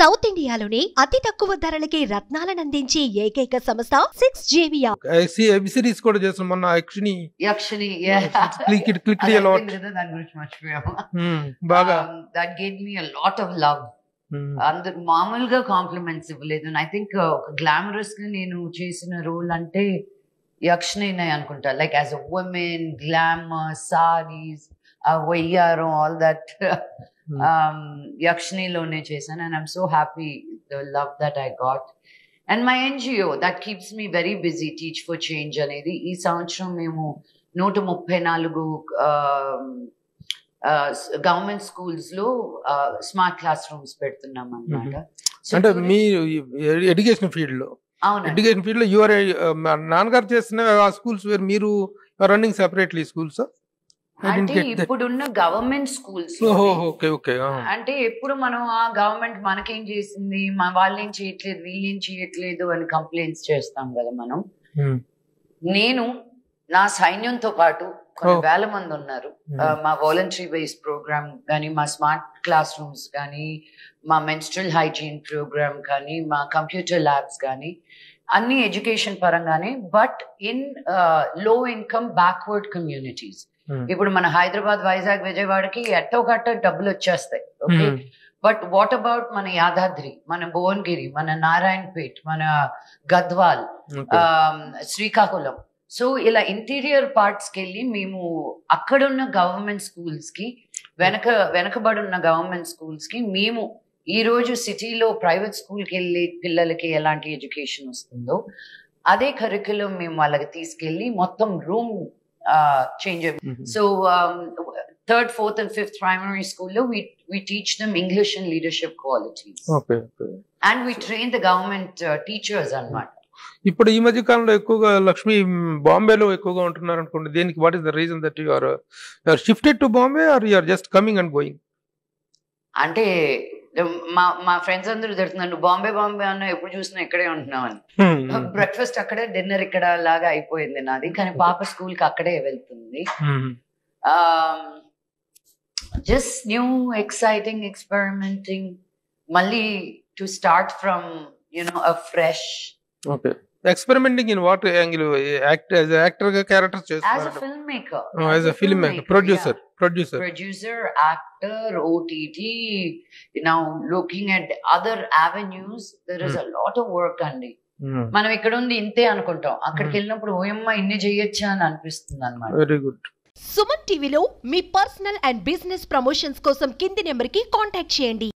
South ఇండియాలోనే అతి తక్కువ ధరలకి రత్నాలను అందించే ఏకైక సంస్థ 6JVR. సిరీస్ కూడా చేసాం మొన్న యక్షిని దాని గురించి మర్చిపోయాము. బాగా that gave me a lot of love. అందరు మామూలుగా కాంప్లిమెంట్స్ ఇవ్వలేదు. ఐ థింక్ ఒక గ్లామరస్ గా నేను చేసిన రోల్ అంటే యక్షిని అనుకుంటా. Like as a women, glamour, saris, వయ్యారం, ఆల్ దట్ యక్షినిలోనే చేశాను. And I'm so happy the love that I got. And my NGO that keeps me very busy, teach for change అనేది. ఈ సంవత్సరం మేము 134 గవర్నమెంట్ స్కూల్స్ లో స్మార్ట్ క్లాస్ రూమ్స్ పెడుతున్నాం అన్నమాట. అంటే మీ ఎడ్యుకేషన్ ఫీల్డ్ లో యువర్ నాన్నగారు చేస్తున్న స్కూల్స్ వేరు, మీరు రన్నింగ్ సెపరేట్లీ స్కూల్స్ అంటే ఇప్పుడున్న గవర్నమెంట్ స్కూల్స్ అంటే ఎప్పుడు మనం ఆ గవర్నమెంట్ మనకేం చేసింది, వాళ్ళేం చేయట్లేదు, వీళ్ళేం చేయట్లేదు అని కంప్లైంట్స్ చేస్తాం కదా మనం. నేను నా సైన్యంతో పాటు కొన్ని వేల మంది ఉన్నారు. మా వాలంటరీ బేస్ ప్రోగ్రామ్ కానీ, మా స్మార్ట్ క్లాస్ రూమ్స్ కానీ, మా మెన్స్ట్రల్ హైజీన్ ప్రోగ్రామ్ కానీ, మా కంప్యూటర్ ల్యాబ్స్ కానీ, అన్ని ఎడ్యుకేషన్ పరంగానే. బట్ ఇన్ లో ఇన్కమ్ బ్యాక్వర్డ్ కమ్యూనిటీస్. ఇప్పుడు మన హైదరాబాద్, వైజాగ్, విజయవాడకి ఎట్టో గట్ట డబ్బులు వచ్చేస్తాయి. ఓకే, బట్ వాట్ అబౌట్ మన యాదాద్రి, మన భువనగిరి, మన నారాయణపేట్, మన గద్వాల్, శ్రీకాకుళం. సో ఇలా ఇంటీరియర్ పార్ట్స్కి వెళ్ళి మేము అక్కడున్న గవర్నమెంట్ స్కూల్స్ కి, వెనకబడున్న గవర్నమెంట్ స్కూల్స్ కి మేము ఈ రోజు సిటీలో ప్రైవేట్ స్కూల్కి వెళ్ళి పిల్లలకి ఎలాంటి ఎడ్యుకేషన్ వస్తుందో అదే కరిక్యులం మేము వాళ్ళకి తీసుకెళ్ళి మొత్తం room change. So 3rd, 4th and 5th primary school lo we teach them English and leadership qualities. Okay. And we train the government teachers annamata. ఇప్పుడు ఈ మధ్య కాలంలో ఎక్కువగా లక్ష్మి బాంబేలో ఎక్కువగా ఉంటున్నారు అనుకోండి. దేనికి, what is the reason that you are shifted to Bombay or you are just coming and going? అంటే మా ఫ్రెండ్స్ అందరూ తిడుతున్నారు, బాంబే అన్న ఎప్పుడు చూసినా ఇక్కడే ఉంటున్నామని. బ్రేక్ఫాస్ట్ అక్కడే, డిన్నర్ ఇక్కడ లాగా అయిపోయింది నాది. కానీ పాప స్కూల్ కి అక్కడే వెళ్తుంది. జస్ట్ న్యూ, ఎక్సైటింగ్, ఎక్స్పెరిమెంటింగ్, మళ్ళీ to start from a fresh. Okay, experimenting in what angle? Act as an actor ka characters chestunnaru, as a filmmaker, as a filmmaker, producer, actor, OTT. Now looking at other avenues, there is a lot of work andi. మనం ఇక్కడ ఉంది ఇంతే అనుకుంటాం, అక్కడికి వెళ్ళినప్పుడు ఓయమ్మ ఇన్ని చేయొచ్చా అని అనిపిస్తుంది అన్నమాట. Very good. సుమన్ టీవీలో మీ పర్సనల్ అండ్ బిజినెస్ ప్రమోషన్స్ కోసం కింది నెంబర్ కి కాంటాక్ట్ చేయండి.